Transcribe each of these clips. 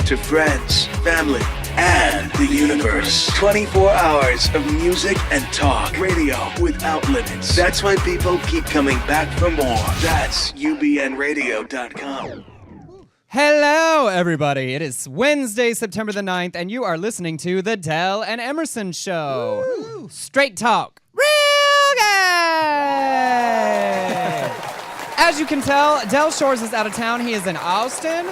to friends, family, and the universe. 24 hours of music and talk. Radio without limits. That's why people keep coming back for more. That's ubnradio.com. Hello, everybody. It is Wednesday, September the 9th, and you are listening to The Del and Emerson Show. Woo. Straight talk. Real gay! As you can tell, Del Shores is out of town. He is in Austin.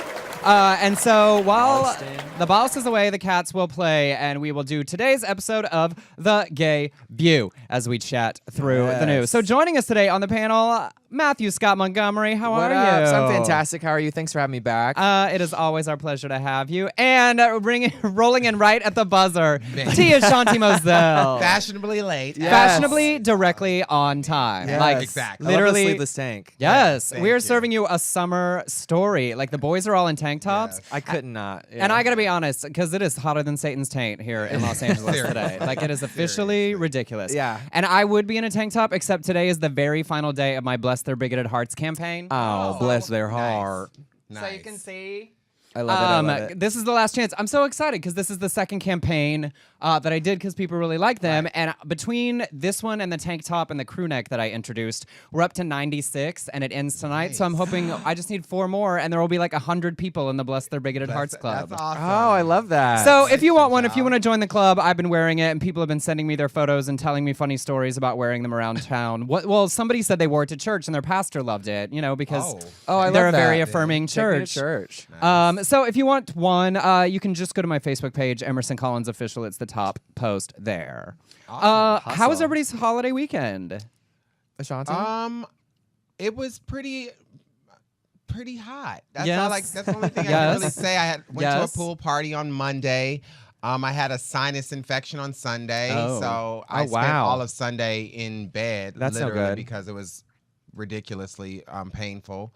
And so while the boss is away, the cats will play, and we will do today's episode of The Gay View as we chat through the news. So joining us today on the panel, Matthew Scott Montgomery. How are you? I'm fantastic. How are you? Thanks for having me back. It is always our pleasure to have you. And rolling in right at the buzzer, Ashanti Mozelle. Fashionably late. Yes. Fashionably directly on time. Yes. Like, Exactly. literally. I love the sleeveless tank. Yes. Thank We are you. serving you a summer story. Like, the boys are all in tank tops. Yes. I could not. Yeah. And I gotta be honest, because it is hotter than Satan's taint here in Los Angeles today. Like, it is officially ridiculous. Yeah. And I would be in a tank top, except today is the very final day of my Bless Their Bigoted Hearts campaign. Oh, bless their heart. Nice. So you can see. I love it. I love it. This is the last chance. I'm so excited because this is the second campaign that I did because people really like them. Right. And between this one and the tank top and the crew neck that I introduced, we're up to 96 and it ends tonight. Nice. So I'm hoping I just need 4 more and there will be like 100 people in the Bless Their Bigoted Hearts Club. That's awesome. Oh, I love that. So if you want one, if you want to join the club, I've been wearing it and people have been sending me their photos and telling me funny stories about wearing them around town. Well, somebody said they wore it to church and their pastor loved it, because I they're love a very that. affirming Take me to church. church. So if you want one, you can just go to my Facebook page, Emerson Collins Official. It's the top post there. Awesome. How was everybody's holiday weekend? Ashanti? It was pretty hot. That's Yes. all. That's the only thing I Yes. can really say. I went to a Yes. pool party on Monday. I had a sinus infection on Sunday, Oh. so I spent wow. all of Sunday in bed. That's no literally good. because it was ridiculously painful.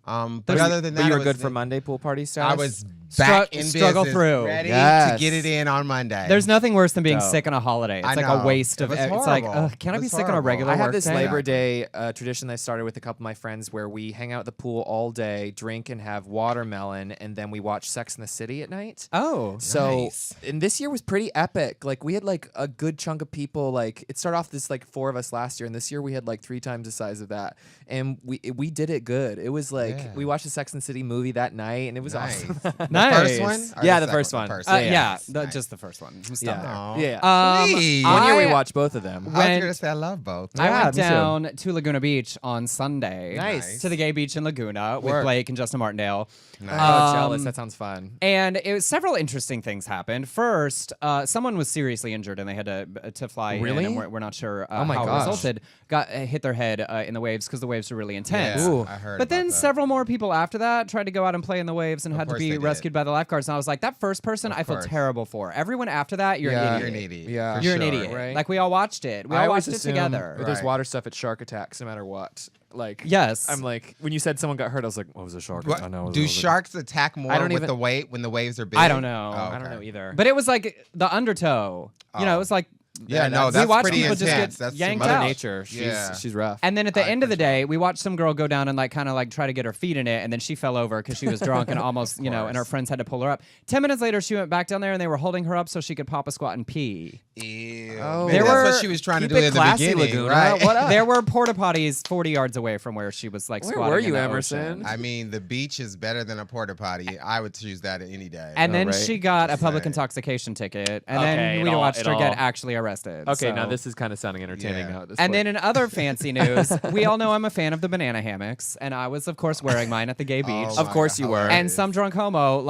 But But other than that, you it were was good for Monday pool party status? I was back in struggle business, through. ready Yes. to get it in on Monday. There's nothing worse than being Dope. sick on a holiday. It's I like a know. waste of. It was It's like, horrible. can I It be was sick on a horrible. regular I work have this day? Labor Day tradition that I started with a couple of my friends where we hang out at the pool all day, drink and have watermelon, and then we watch Sex in the City at night. Oh, So, Nice. and this year was pretty epic. Like, we had like a good chunk of people. Like, it started off this like 4 of us last year, and this year we had like 3 times the size of that. And we did it good. It was like Yeah. we watched the Sex and the City movie that night, and it was Nice. awesome. nice. First one? Or Yeah, the second first one. First Yeah, Nice. just the first one. Stop Yeah. there. Aw. Yeah. Sweet. One year we I- watched both of them. I was Went- gonna say I love both. I Yeah, went me too. down to Laguna Beach on Sunday. Nice. To the gay beach in Laguna with Work. Blake and Justin Martindale. Nice. Oh, Um, jealous. That sounds fun. And several interesting things happened. First, someone was seriously injured and they had to fly in. Really? And we're not sure Oh my how gosh. it resulted. Got hit their head in the waves because the waves are really intense. Yeah, Ooh. I heard. But then about that. several more people after that tried to go out and play in the waves and Of had to course be they did. rescued by the lifeguards. And I was like, that first person I feel course. terrible for. Everyone after that, you're Yeah. an You're idiot. an idiot. Yeah. for You're an sure. idiot. Right. Like, we all watched it. We I all always watched it assume together. If there's Right. water stuff, it's shark attacks no matter what. Like, Yes. I'm like, when you said someone got hurt, I was like, what was a shark? What, I know. do sharks attack more I don't with even- the weight when the waves are big? I don't know. Oh, I don't okay. know either. But it was like the undertow. You know, it was like. Yeah, no, we that's watched pretty people just intense. get That's yanked Mother out. Nature, Yeah. she's rough. And then at the end of the for sure. day, we watched some girl go down and like kind of like try to get her feet in it, and then she fell over because she was drunk and almost, and her friends had to pull her up. 10 minutes later, she went back down there and they were holding her up so she could pop a squat and pee. Ew. Oh. Maybe There that's were- what she was trying to Keep do it in the classy, beginning, Laguna. right? What up? There were porta potties 40 yards away from where she was like Where squatting were in you, the Emerson? ocean. I mean, the beach is better than a porta potty. I would choose that any day. And then right. she got a Just public saying. intoxication ticket, and Okay, then it we all- watched it her get all- actually arrested. Okay, so. now this is kind of sounding entertaining Yeah. now at this And point. then in other fancy news, we all know I'm a fan of the banana hammocks, and I was, of course, wearing mine at the gay beach. Oh Of course my you were. God. And some drunk homo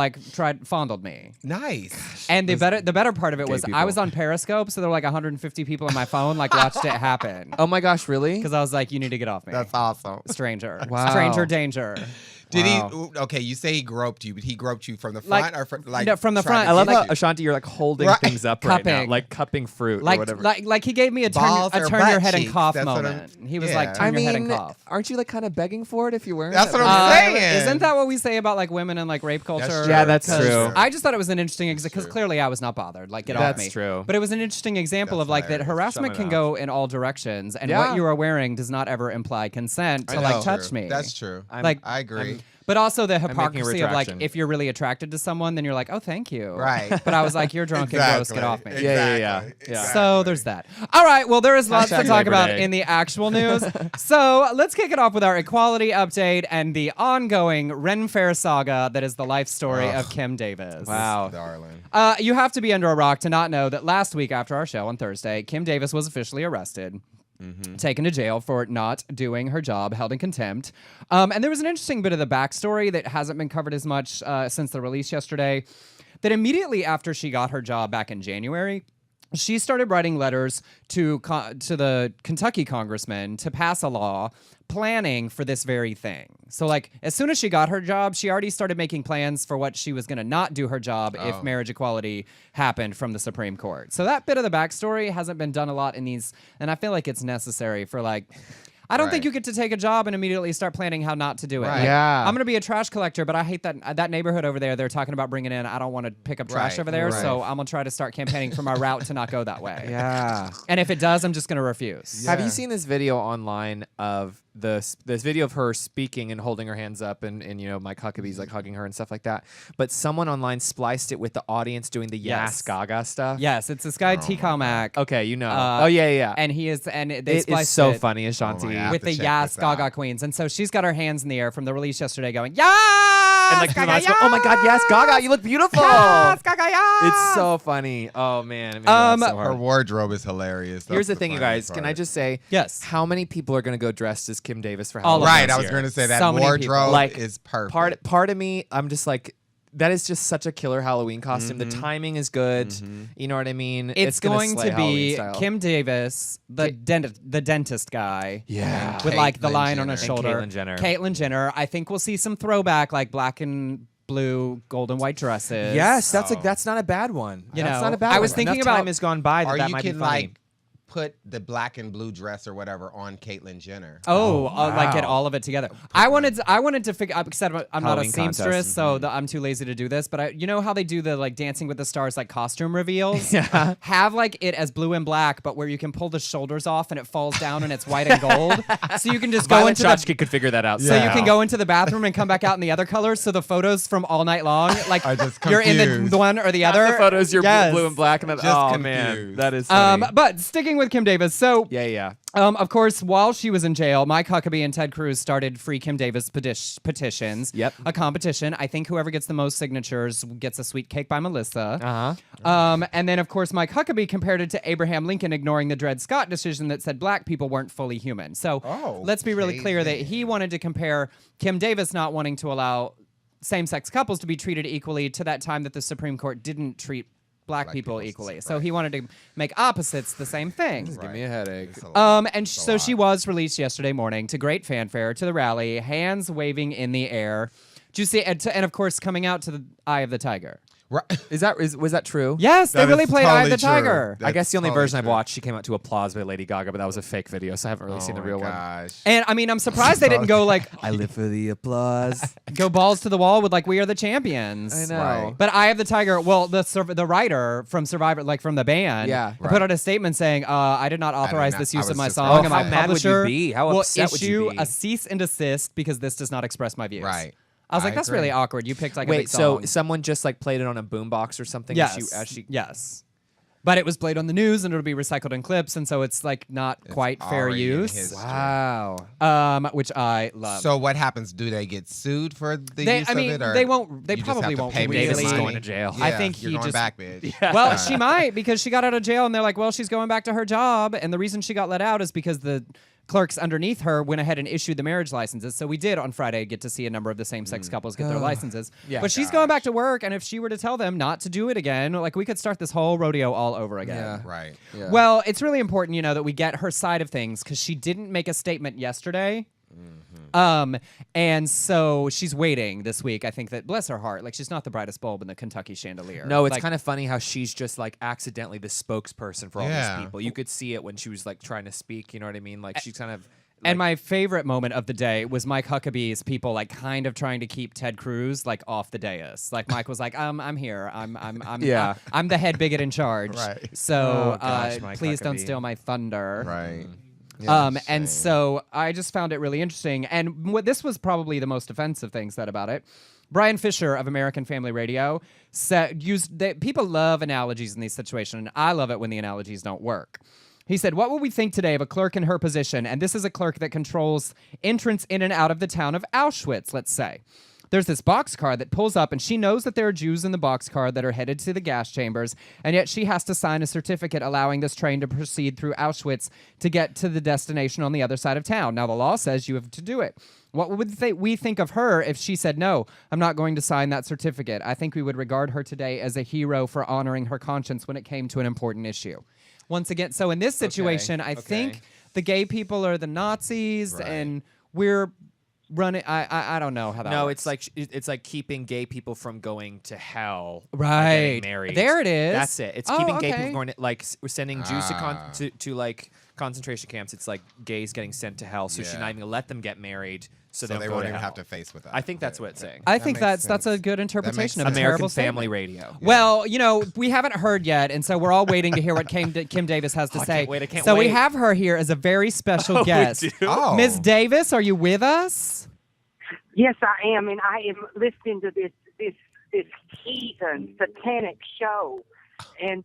fondled me. Nice. And the better part of it Gay was I people. was on Periscope, so there were like 150 people on my phone like watched it happen. Oh my gosh, really? Because I was like, you need to get off me. That's awesome. Stranger. Wow. Stranger danger. Did Wow. he? Okay, you say he groped you, but he groped you from the front or from like no, from the trying front. to I love get how you? Ashanti, you're like holding Right. things up right now, Cupping. like cupping fruit or Like, whatever. like he gave me a turn, Balls or turn your butt head and cheeks, cough that's what I'm- moment. He was yeah. like, turn your head and cough. aren't you like kind of begging for it if you're wearing That's it? what I'm saying. Isn't that what we say about like women and like rape culture? true. Yeah, that's 'Cause true. I just thought it was an interesting because clearly I was not bothered. Like, get off That's me. true. But it was an interesting example That's of like that hilarious. harassment Sum can it go in all directions, and Yeah. what you are wearing does not ever imply consent to I like know. touch me. That's true. I'm- Like, I agree. But also the making a hypocrisy of like, retraction. if you're really attracted to someone, then you're like, oh, thank you. Right. But I was like, you're drunk and gross. Get off me. Exactly. So there's that. All right. Well, there is lots to talk Labor about Day. in the actual news. So let's kick it off with our equality update and the ongoing Ren Fair saga that is the life story of Kim Davis. Wow. Darling. You have to be under a rock to not know that last week after our show on Thursday, Kim Davis was officially arrested. Taken to jail for not doing her job, held in contempt. And there was an interesting bit of the backstory that hasn't been covered as much since the release yesterday, that immediately after she got her job back in January, she started writing letters to the Kentucky congressman to pass a law planning for this very thing. So, like, as soon as she got her job, she already started making plans for what she was going to not do her job if marriage equality happened from the Supreme Court. So that bit of the backstory hasn't been done a lot in these, and I feel like it's necessary for, like, I don't think you get to take a job and immediately start planning how not to do it. Right. Like, Yeah. I'm going to be a trash collector, but I hate that neighborhood over there. They're talking about bringing in, I don't want to pick up trash Right. over there, Right. so I'm going to try to start campaigning for my route to not go that way. Yeah. And if it does, I'm just going to refuse. Have you seen this video online of this video of her speaking and holding her hands up and you know, Mike Huckabee's like hugging her and stuff like that? But someone online spliced it with the audience doing the Yes. Gaga stuff. Yes, it's this guy, T. Mac. Okay, you know. Uh, oh yeah. And he is, and they It is spliced so it funny, Ashanti. Oh my God. with to the check Yas this out. Gaga queens. And so she's got her hands in the air from the release yesterday going, Yas! And like Gaga, Gaga, oh my God, yes, Gaga, you look beautiful. Yas! Gaga, Yas! It's so funny. Oh man, it made me laugh so Her hard. wardrobe is hilarious. Here's That's the thing, you funny guys. Can I part. just say, Yes. how many people are going to go dressed as Kim Davis for All Halloween? of Right, this I was year? going to say that So many people. wardrobe Like, is perfect. Part of me, I'm just like, that is just such a killer Halloween costume. The timing is good. You know what I mean? It's gonna going slay to Halloween be style. Kim Davis, the dentist guy. Yeah. With like the Caitlyn line on his Jenner. shoulder. And Caitlyn Jenner. Caitlyn Jenner. I think we'll see some throwback, like black and blue, gold and white dresses. Yes, that's not a bad one. You That's know, not a bad I was one. thinking Enough about- time has gone by that Or that you might be can funny. like put the black and blue dress or whatever on Caitlyn Jenner. Like get wow. all of it together. I wanted to figure. Because I'm not a Halloween contest. seamstress, so I'm too lazy to do this. But you know how they do the like Dancing with the Stars like costume reveals? Yeah. Have like it as blue and black, but where you can pull the shoulders off and it falls down and it's white and gold. So you can just go Violet into the. Chachki could figure that out. So you can go into the bathroom and come back out in the other colors. So the photos from all night long, like I just you're in confused. the one or the other. the photos, you're Yes. blue and black, and then, Just oh man, confused. that is funny. But sticking with Kim Davis, so yeah. of course, while she was in jail, Mike Huckabee and Ted Cruz started Free Kim Davis petitions. Yep. A competition. I think whoever gets the most signatures gets a sweet cake by Melissa. Uh-huh. And then, of course, Mike Huckabee compared it to Abraham Lincoln ignoring the Dred Scott decision that said black people weren't fully human. So let's be really clear that he wanted to compare Kim Davis not wanting to allow same-sex couples to be treated equally to that time that the Supreme Court didn't treat black people equally. So he wanted to make opposites the same thing. Give me a headache. So she was released yesterday morning to great fanfare to the rally, hands waving in the air. Did you see? And of course, coming out to the Eye of the Tiger. Right. Was that true? Yes, they That really is played Eye of totally the true. Tiger. I guess the only Totally version I've true. watched, she came out to applause by Lady Gaga, but that was a fake video, so I haven't really seen the real one. Gosh. And I mean, I'm surprised they didn't go like I live for the applause. go balls to the wall with like "We Are the Champions." I know. Right. But Eye of the Tiger. Well, the writer from Survivor, like from the band, Yeah. put out a statement saying, "I did not authorize know. this I use of was my just song, gonna and my say. How mad would you publisher be? How will upset would you issue be?" a cease and desist because this does not express my views." Right. I was like, I "That's agree. really awkward. You picked like a Wait, big so song." someone just like played it on a boombox or something? Yes. Yes. But it was played on the news and it'll be recycled in clips, and so it's like not quite fair already in use. history. Wow. Which I love. So what happens? Do they get sued for the They- use I mean, of it? Or they won't- they you just probably have to won't pay me really- the Davis is money? going to jail. I Yeah, think you're he going just- back, bitch. Well, she might, because she got out of jail and they're like, well, she's going back to her job. And the reason she got let out is because the clerks underneath her went ahead and issued the marriage licenses. So we did on Friday get to see a number of the same-sex couples get their licenses. Yeah. But she's going back to work, and if she were to tell them not to do it again, like we could start this whole rodeo all over again. Yeah. Right. Yeah. Well, it's really important, that we get her side of things because she didn't make a statement yesterday. And so she's waiting this week. I think that, bless her heart, like she's not the brightest bulb in the Kentucky chandelier. No, it's Like, kind of funny how she's just like accidentally the spokesperson for all Yeah. these people. You could see it when she was like trying to speak. You know what I mean? Like she's kind of. And my favorite moment of the day was Mike Huckabee's people like kind of trying to keep Ted Cruz like off the dais. Like Mike was like, I'm here. I'm Yeah. I'm the head bigot in charge. Right. So Oh, gosh, Mike please don't Huckabee. steal my thunder. Right. And so I just found it really interesting. And this was probably the most offensive thing said about it. Brian Fisher of American Family Radio said, people love analogies in these situations, and I love it when the analogies don't work. He said, what would we think today of a clerk in her position? And this is a clerk that controls entrance in and out of the town of Auschwitz, let's say. There's this boxcar that pulls up, and she knows that there are Jews in the boxcar that are headed to the gas chambers, and yet she has to sign a certificate allowing this train to proceed through Auschwitz to get to the destination on the other side of town. Now, the law says you have to do it. What would we think of her if she said, no, I'm not going to sign that certificate? I think we would regard her today as a hero for honoring her conscience when it came to an important issue. Once again, so in this situation, I think the gay people are the Nazis, and we're running. I don't know how that works. It's like keeping gay people from going to hell. Right. By getting married. There it is. That's it. It's keeping gay people from going to, like, we're sending Jews to like concentration camps. It's like gays getting sent to hell, so she's not even gonna let them get married, so they won't even have to face with that. I think that's what it's saying. I think that's a good interpretation of a terrible American Family statement. Radio. Yeah. Well, we haven't heard yet, and so we're all waiting to hear what Kim Davis has to say. I can't so wait. we have her here as a very special guest. We do? Oh. Ms. Davis, are you with us? Yes, I am, and I am listening to this heathen satanic show, and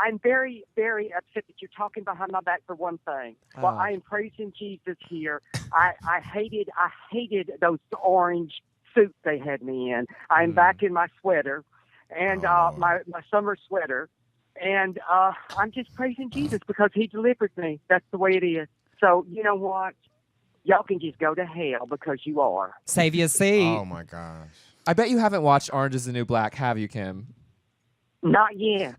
I'm very, very upset that you're talking behind my back for one thing. Well, I am praising Jesus here. I hated those orange suits they had me in. I'm back in my sweater, and my summer sweater, and I'm just praising Jesus because He delivered me. That's the way it is. So you know what? Y'all can just go to hell because you are. Save your seat. Oh my gosh. I bet you haven't watched Orange is the New Black, have you, Kim? Not yet.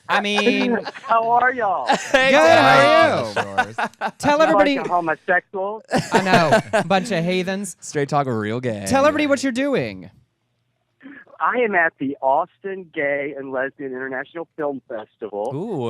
I mean, How are y'all? good. How are you? Tell everybody. Bunch of homosexuals. I know, bunch of heathens. Straight talk, real gay. Tell everybody what you're doing. I am at the Austin Gay and Lesbian International Film Festival. Ooh,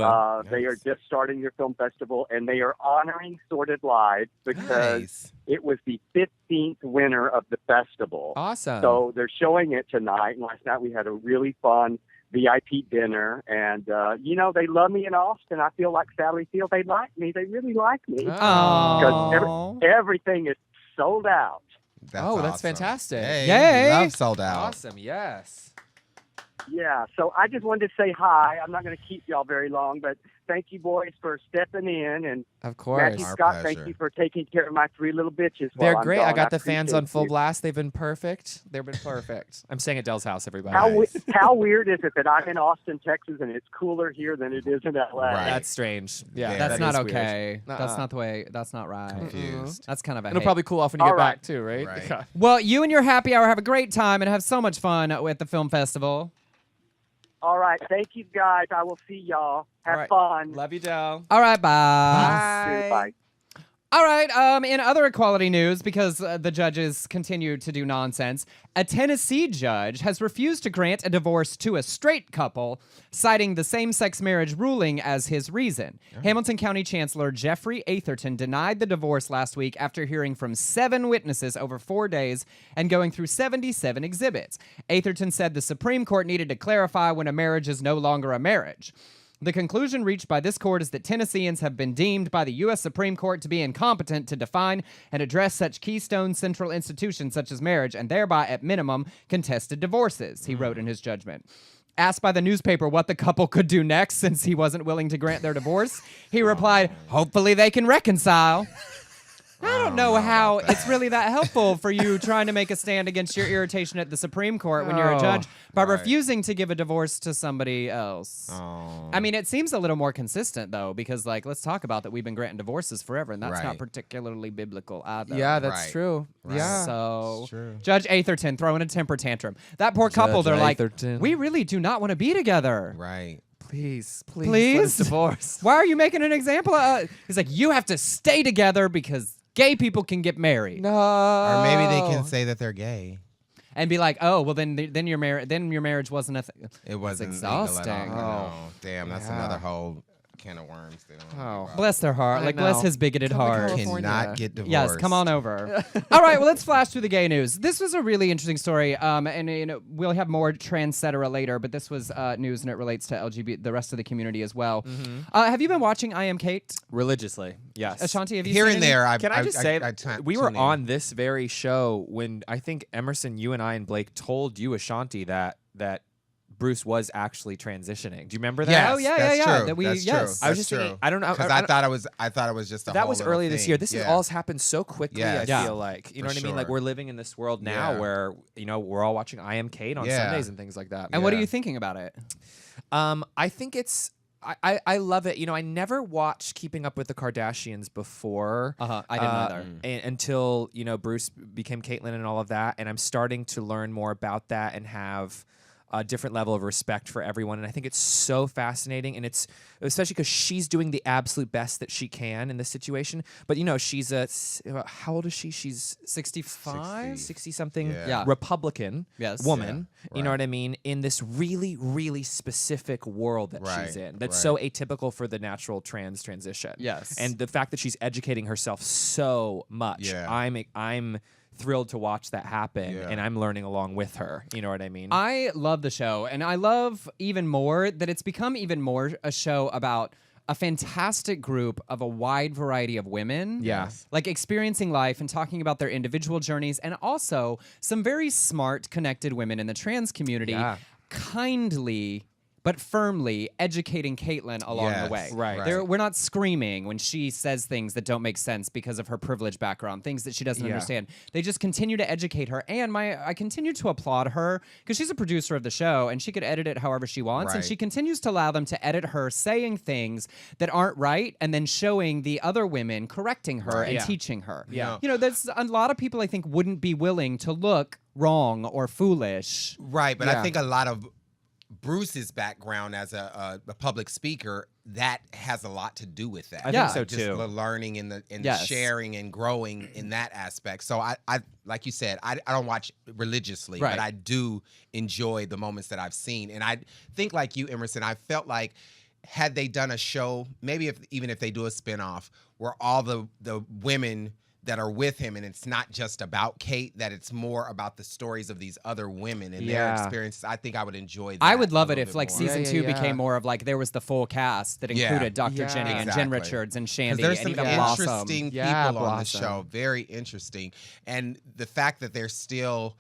They are just starting their film festival, and they are honoring Sorted Live because it was the 15th winner of the festival. awesome. So they're showing it tonight, and last night we had a really fun VIP dinner, and they love me in Austin. I feel like Sally Field. They like me. They really like me because Oh. everything is sold out. That's that's awesome. fantastic. Yay. Yay. We love sold out. Awesome, yes. Yeah, so I just wanted to say hi. I'm not going to keep y'all very long, but thank you, boys, for stepping in. And Of course. Matthew Our Scott, thank pleasure. you for taking care of my three little bitches. They're while I'm great. gone. I got the fans on appreciate full you. blast. They've been perfect. They've been perfect. I'm staying at Dell's house, everybody. How weird is it that I'm in Austin, Texas, and it's cooler here than it is in LA? Right. That's strange. Yeah, That's that not is weird. okay. Uh-uh. That's not the way. That's not right. Confused. That's kind of a It'll hate. probably cool off when you All get right. back too, right? Right. Yeah. Well, you and your happy hour have a great time and have so much fun at the film festival. All right, thank you, guys. I will see y'all. Have All right. fun. Love you, Dell. All right, bye. Bye. All right, in other equality news, because the judges continue to do nonsense, a Tennessee judge has refused to grant a divorce to a straight couple, citing the same-sex marriage ruling as his reason. Hamilton County Chancellor Jeffrey Atherton denied the divorce last week after hearing from 7 witnesses over 4 days and going through 77 exhibits. Atherton said the Supreme Court needed to clarify when a marriage is no longer a marriage. The conclusion reached by this court is that Tennesseans have been deemed by the U.S. Supreme Court to be incompetent to define and address such keystone central institutions such as marriage and thereby, at minimum, contested divorces, he wrote in his judgment. Asked by the newspaper what the couple could do next since he wasn't willing to grant their divorce, he replied, hopefully they can reconcile. I don't know how it's really that helpful for you trying to make a stand against your irritation at the Supreme Court when you're a judge by refusing to give a divorce to somebody else. I mean, it seems a little more consistent, though, because, let's talk about that we've been granting divorces forever, and that's not Right. particularly biblical either. Yeah, that's Right. true. Right. Yeah. So, It's true. Judge Atherton throwing a temper tantrum. That poor couple, Judge they're Atherton. like, we really do not want to be together. Right. Please. Please? Let us divorce. Why are you making an example of He's like, you have to stay together because gay people can get married. No. Or maybe they can say that they're gay. And be like, oh, well, then your marriage wasn't a thing. It wasn't exhausting. legal at all. Oh, damn. That's Yeah. another whole can of worms. They don't Oh. leave out. Bless their heart. I Like, bless know. his bigoted Come to heart. California. Cannot get divorced. Yes, come on over. All right, well, let's flash through the gay news. This was a really interesting story, and we'll have more trans cetera later, but this was news, and it relates to LGBT, the rest of the community as well. Have you been watching I Am Kate? Religiously, yes. Ashanti, have you Here seen and any? there, Can I just say, we were tune in. on this very show when I think Emerson, you and I and Blake told you, Ashanti, that Bruce was actually transitioning. Do you remember that? Yes, Oh, yeah, that's yeah, yeah. True. That we- that's yes. true. I was That's just true. thinking, I don't know, because I- I thought it was just a That whole was little early this thing. year. This has Yeah. all happened so quickly. Yes. I Yeah. feel like, you know For what I mean? Like sure. we're living in this world now Yeah. where we're all watching I Am Kate on Yeah. Sundays and things like that. And what are Yeah. you thinking about it? I think it's. I love it. I never watched Keeping Up with the Kardashians before. I didn't either. Until Bruce became Caitlyn and all of that, and I'm starting to learn more about that and have a different level of respect for everyone. And I think it's so fascinating, and it's especially because she's doing the absolute best that she can in this situation. But she's how old is she? She's 65? 60 something Yeah. Republican Yes. woman. Yeah, You know right. what I mean? In this really, really specific world that she's Right, in, that's right. so atypical for the natural transition. Yes. And the fact that she's educating herself so much, Yeah. I'm thrilled to watch that happen, Yeah. and I'm learning along with her. You know what I mean? I love the show, and I love even more that it's become even more a show about a fantastic group of a wide variety of women. Yeah. Like experiencing life and talking about their individual journeys, and also some very smart, connected women in the trans community Yeah. kindly but firmly educating Caitlyn along the Yes, way. right. We're not screaming when she says things that don't make sense because of her privileged background, things that she doesn't Yeah. understand. They just continue to educate her, and I continue to applaud her because she's a producer of the show, and she could edit it however she wants, and Right. she continues to allow them to edit her saying things that aren't right, and then showing the other women correcting her and Yeah. teaching her. Yeah. There's a lot of people I think wouldn't be willing to look wrong or foolish. Right, but Yeah. I think a lot of Bruce's background as a public speaker, that has a lot to do with that. I Yeah. think so Just too. the learning and the Yes. sharing and growing in that aspect. So I like you said, I don't watch religiously, Right. but I do enjoy the moments that I've seen. And I think like you, Emerson, I felt like had they done a show, maybe even if they do a spinoff, where all the women that are with him, and it's not just about Kate, that it's more about the stories of these other women and their Yeah. experiences. I think I would enjoy that. I would love a it little if bit like more. season Yeah, 2 yeah. became more of like there was the full cast that Yeah. included Dr. Yeah. Jenny and Jen Exactly. Richards and 'Cause Shandy there's and some even Blossom. interesting Yeah, people on the Blossom. show. Very interesting. And the fact that they're still,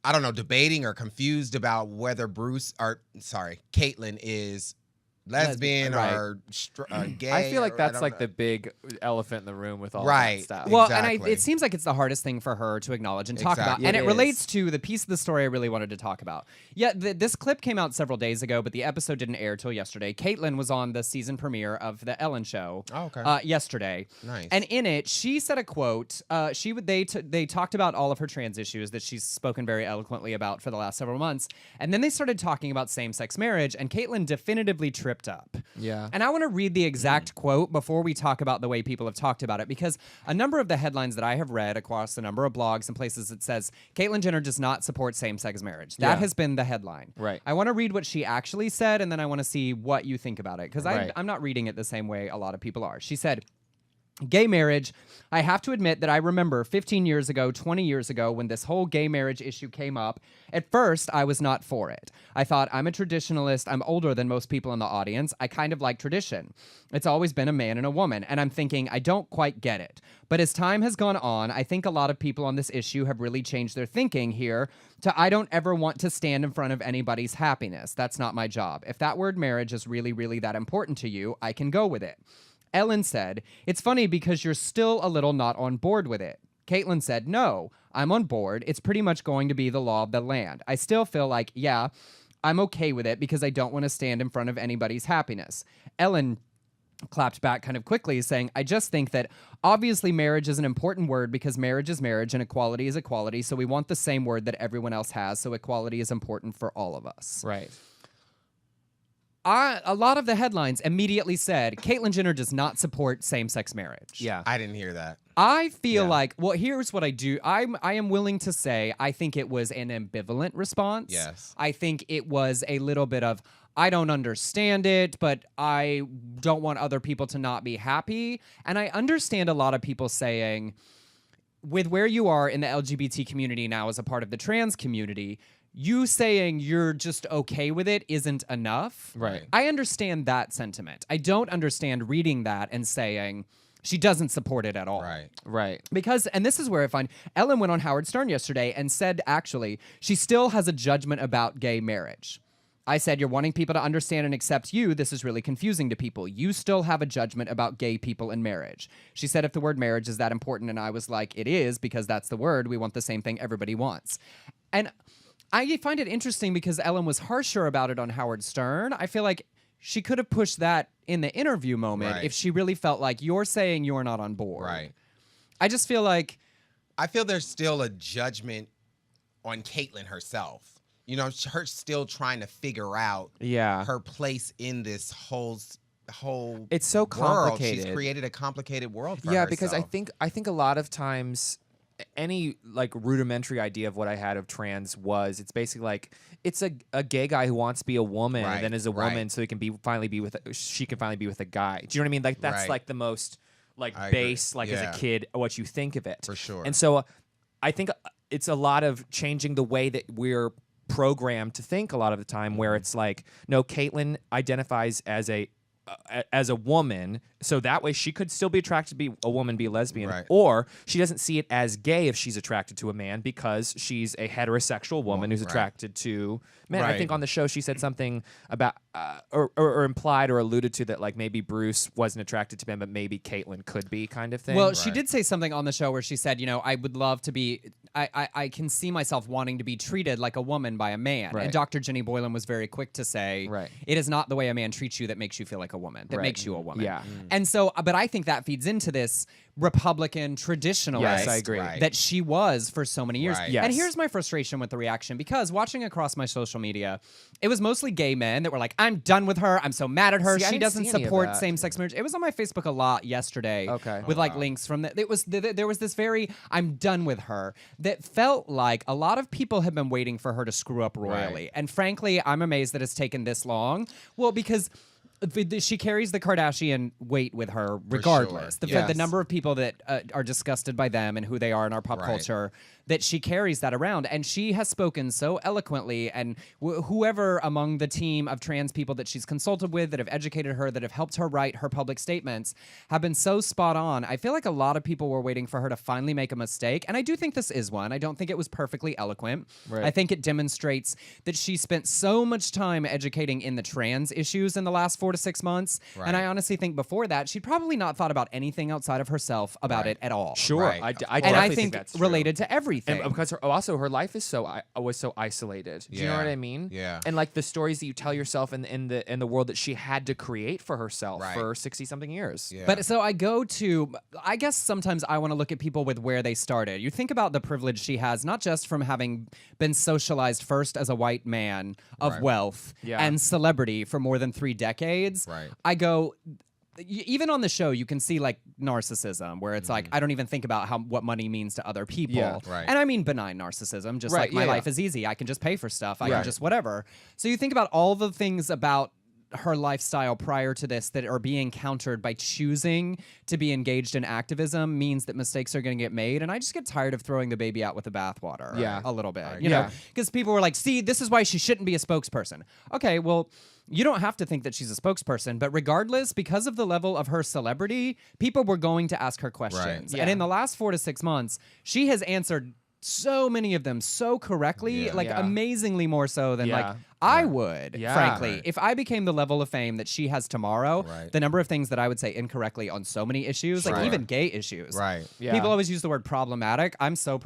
I don't know, debating or confused about whether Caitlyn is lesbian right. or gay. I feel like or- that's don't like know. the big elephant in the room with all Right. that stuff. Well, Exactly. and it seems like it's the hardest thing for her to acknowledge and talk about. Exactly. And It it is. relates to the piece of the story I really wanted to talk about. Yeah, this clip came out several days ago, but the episode didn't air till yesterday. Caitlyn was on the season premiere of The Ellen Show Oh, okay. yesterday. Nice. And in it, she said a quote. They talked about all of her trans issues that she's spoken very eloquently about for the last several months. And then they started talking about same-sex marriage, and Caitlyn definitively tripped up. Yeah. And I want to read the exact quote before we talk about the way people have talked about it, because a number of the headlines that I have read across a number of blogs and places, it says Caitlyn Jenner does not support same-sex marriage. That Yeah. has been the headline. Right. I want to read what she actually said, and then I want to see what you think about it, because Right. I'm not reading it the same way a lot of people are. She said, gay marriage, I have to admit that I remember 15 years ago, 20 years ago, when this whole gay marriage issue came up. At first, I was not for it. I thought, I'm a traditionalist. I'm older than most people in the audience. I kind of like tradition. It's always been a man and a woman. And I'm thinking, I don't quite get it. But as time has gone on, I think a lot of people on this issue have really changed their thinking here to I don't ever want to stand in front of anybody's happiness. That's not my job. If that word marriage is really, really that important to you, I can go with it. Ellen said, it's funny because you're still a little not on board with it. Caitlyn said, no, I'm on board. It's pretty much going to be the law of the land. I still feel like, yeah, I'm okay with it because I don't want to stand in front of anybody's happiness. Ellen clapped back kind of quickly, saying, I just think that obviously marriage is an important word because marriage is marriage and equality is equality, so we want the same word that everyone else has, so equality is important for all of us. Right. A lot of the headlines immediately said, Caitlyn Jenner does not support same-sex marriage. Yeah. I didn't hear that. I feel Yeah. like, well, here's what I do. I am willing to say I think it was an ambivalent response. Yes. I think it was a little bit of, I don't understand it, but I don't want other people to not be happy. And I understand a lot of people saying, with where you are in the LGBT community now as a part of the trans community, you saying you're just okay with it isn't enough. Right. I understand that sentiment. I don't understand reading that and saying she doesn't support it at all. Right. Because, and this is where I find Ellen went on Howard Stern yesterday and said, actually, she still has a judgment about gay marriage. I said, you're wanting people to understand and accept you. This is really confusing to people. You still have a judgment about gay people and marriage. She said, if the word marriage is that important, and I was like, it is, because that's the word. We want the same thing everybody wants. And I find it interesting because Ellen was harsher about it on Howard Stern. I feel like she could have pushed that in the interview moment Right. if she really felt like you're saying you're not on board. Right. I just feel like I feel there's still a judgment on Caitlyn herself. You know, her still trying to figure out Yeah. her place in this whole It's so world. complicated. She's created a complicated world for Yeah, herself. because I think a lot of times any like rudimentary idea of what I had of trans was it's basically like it's a gay guy who wants to be a woman Right, and then is a right. woman so he can finally be with a guy. Do you know what I mean? Like that's Right. like the most like I agree. base like as Yeah. a kid what you think of it. For sure. And so I think it's a lot of changing the way that we're programmed to think a lot of the time where it's like no, Caitlyn identifies as a woman, so that way she could still be attracted to be a woman, be a lesbian, Right. or she doesn't see it as gay if she's attracted to a man because she's a heterosexual woman who's Right. attracted to men. I Right. think on the show she said something about or implied or alluded to that like maybe Bruce wasn't attracted to men, but maybe Caitlyn could be kind of thing. Well, she Right. did say something on the show where she said, you know, I would love to be, I can see myself wanting to be treated like a woman by a man. Right. And Dr. Jenny Boylan was very quick to say, Right. it is not the way a man treats you that makes you feel like a woman, that Right. makes you a woman. Yeah. And so, but I think that feeds into this Republican traditionalist Yes, I agree. Right. that she was for so many years. Right. Yes. And here's my frustration with the reaction, because watching across my social media, it was mostly gay men that were like, I'm done with her. I'm so mad at her. See, I she didn't doesn't see any of support that. same-sex marriage. It was on my Facebook a lot yesterday. Okay. With like links from that. It was there was this very I'm done with her that felt like a lot of people have been waiting for her to screw up royally. Right. And frankly, I'm amazed that it's taken this long. Well, because she carries the Kardashian weight with her regardless. sure. The number of people that are disgusted by them and who they are in our pop Right. culture, that she carries that around. And she has spoken so eloquently, and whoever among the team of trans people that she's consulted with, that have educated her, that have helped her write her public statements, have been so spot on. I feel like a lot of people were waiting for her to finally make a mistake, and I do think this is one. I don't think it was perfectly eloquent. Right. I think it demonstrates that she spent so much time educating in the trans issues in the last 4 to 6 months, Right. and I honestly think before that, she'd probably not thought about anything outside of herself about Right. it at all. Sure, Right. I And definitely I think that's true. related to everything. And because also her life is was so isolated. Do you know Yeah. what I mean? Yeah. And like the stories that you tell yourself in the world that she had to create for herself Right. for 60 something years. Yeah. But so I go to, I guess sometimes I want to look at people with where they started. You think about the privilege she has, not just from having been socialized first as a white man of Right. wealth Yeah. and celebrity for more than 3 decades. Right. I go, even on the show, you can see like narcissism, where it's like I don't even think about what money means to other people. Yeah. Right. And I mean benign narcissism, just Right, like my yeah, life yeah. is easy. I can just pay for stuff. I Right. can just whatever. So you think about all the things about her lifestyle prior to this that are being countered by choosing to be engaged in activism means that mistakes are going to get made. And I just get tired of throwing the baby out with the bathwater Yeah. a little bit, Right. you know, Yeah. because people were like, see, this is why she shouldn't be a spokesperson. Okay, well, you don't have to think that she's a spokesperson, but regardless, because of the level of her celebrity, people were going to ask her questions. Yeah. And in the last 4 to 6 months, she has answered so many of them so correctly, Yeah. like Yeah. amazingly more so than Yeah. like I would, Yeah. frankly. Right. If I became the level of fame that she has tomorrow, Right. the number of things that I would say incorrectly on so many issues, like Sure. even gay issues. Right. Yeah. People always use the word problematic. I'm so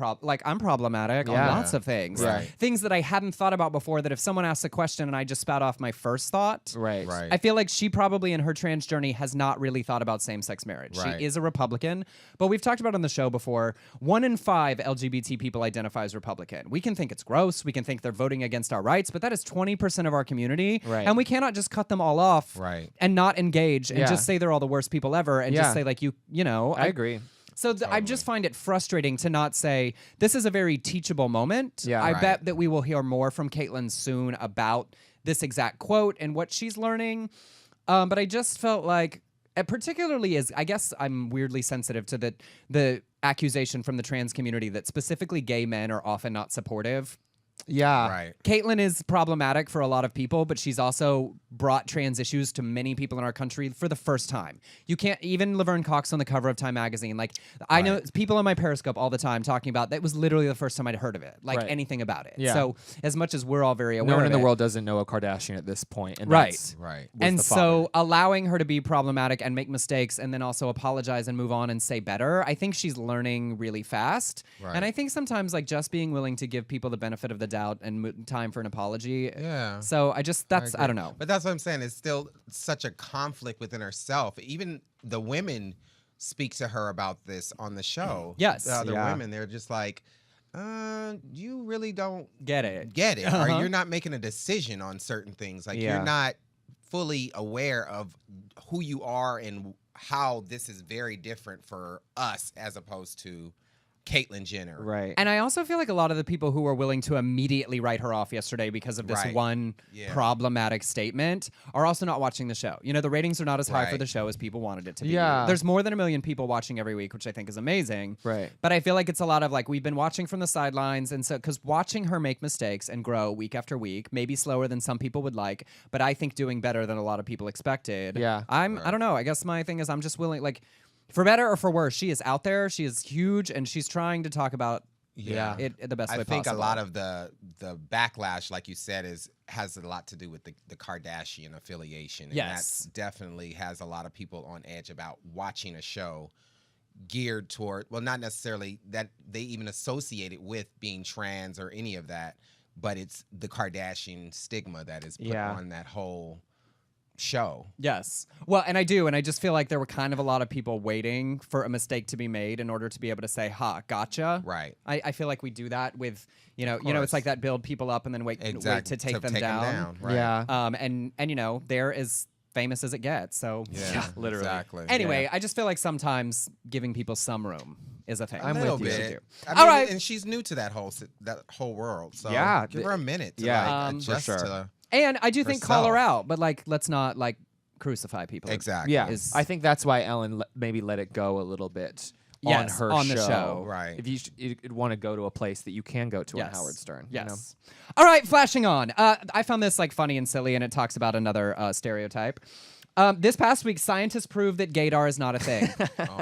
I'm problematic on Yeah. lots of things. Right. Things that I hadn't thought about before, that if someone asks a question and I just spout off my first thought, Right. Right. I feel like she probably in her trans journey has not really thought about same-sex marriage. Right. She is a Republican, but we've talked about on the show before, 1 in 5 LGBT people identify as Republican. We can think it's gross, we can think they're voting against our rights, but that is 20% of our community, Right. and we cannot just cut them all off Right. and not engage and Yeah. just say they're all the worst people ever and Yeah. just say like you know. I agree. So I just find it frustrating to not say, this is a very teachable moment. Yeah. I Right. bet that we will hear more from Caitlyn soon about this exact quote and what she's learning. But I just felt like, particularly as I guess I'm weirdly sensitive to the accusation from the trans community that specifically gay men are often not supportive. Yeah. Right. Caitlyn is problematic for a lot of people, but she's also brought trans issues to many people in our country for the first time. You can't, even Laverne Cox on the cover of Time magazine, like, I know people on my Periscope all the time talking about that was literally the first time I'd heard of it, like anything about it. Yeah. So as much as we're all very aware No one of in the it, world doesn't know a Kardashian at this point. And Right. that's Right. and the so allowing her to be problematic and make mistakes and then also apologize and move on and say better, I think she's learning really fast. Right. And I think sometimes like just being willing to give people the benefit of the doubt and time for an apology. Yeah. So I agree. don't know. But that's what I'm saying. It's still such a conflict within herself. Even the women speak to her about this on the show. Yes. The other Yeah. women, they're just like, you really don't Get it. get it. Or you're not making a decision on certain things. Like Yeah. you're not fully aware of who you are and how this is very different for us as opposed to Caitlyn Jenner. Right. And I also feel like a lot of the people who were willing to immediately write her off yesterday because of this Right. one Yeah. problematic statement are also not watching the show. You know, the ratings are not as high for Right. the show as people wanted it to be. Yeah. There's more than 1 million people watching every week, which I think is amazing. Right. But I feel like it's a lot of like, we've been watching from the sidelines. And so, because watching her make mistakes and grow week after week, maybe slower than some people would like, but I think doing better than a lot of people expected. Yeah. I don't know. I guess my thing is I'm just willing, like, for better or for worse, she is out there. She is huge, and she's trying to talk about it the best way I possible. think a lot of the backlash, like you said, has a lot to do with the Kardashian affiliation. And Yes. that definitely has a lot of people on edge about watching a show geared toward, well, not necessarily that they even associate it with being trans or any of that, but it's the Kardashian stigma that is put on that whole show. Yes. Well, and I do, and I just feel like there were kind of a lot of people waiting for a mistake to be made in order to be able to say, "Ha, gotcha." Right. I feel like we do that with, you know, course. it's like that build people up and then wait to take them down. Right. Yeah. And you know, they're as famous as it gets. So Yeah, literally. Exactly. anyway, I just feel like sometimes giving people some room is a thing. I'm a little with you. bit. I All mean, right. and she's new to that whole world. So Yeah, give her a minute to yeah, like for adjust sure. to And I do think call her herself. out, but like let's not like crucify people. exactly. Yeah. is- I think that's why Ellen maybe let it go a little bit Yes, on her on show. the show. Right. If you'd want to go to a place that you can go to on Yes. Howard Stern. Yes. You know? All right, flashing on. I found this like funny and silly, and it talks about another stereotype. This past week, scientists proved that gaydar is not a thing.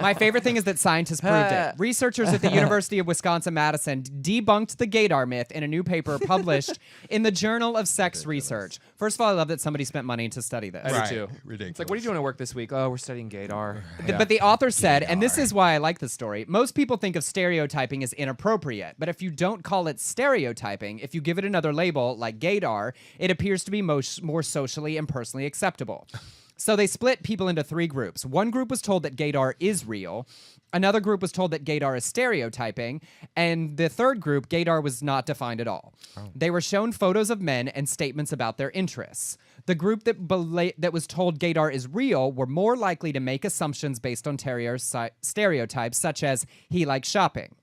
My favorite thing is that scientists proved it. Researchers at the University of Wisconsin-Madison debunked the gaydar myth in a new paper published in the Journal of Sex Research. First of all, I love that somebody spent money to study this. I Right. do too. Ridiculous. It's like, what are you doing at work this week? Oh, we're studying gaydar. But the author said, and this is why I like this story, most people think of stereotyping as inappropriate, but if you don't call it stereotyping, if you give it another label, like gaydar, it appears to be more socially and personally acceptable. So they split people into 3 groups. One group was told that gaydar is real. Another group was told that gaydar is stereotyping. And the third group, gaydar was not defined at all. They were shown photos of men and statements about their interests. The group that was told gaydar is real were more likely to make assumptions based on stereotypes, such as he likes shopping.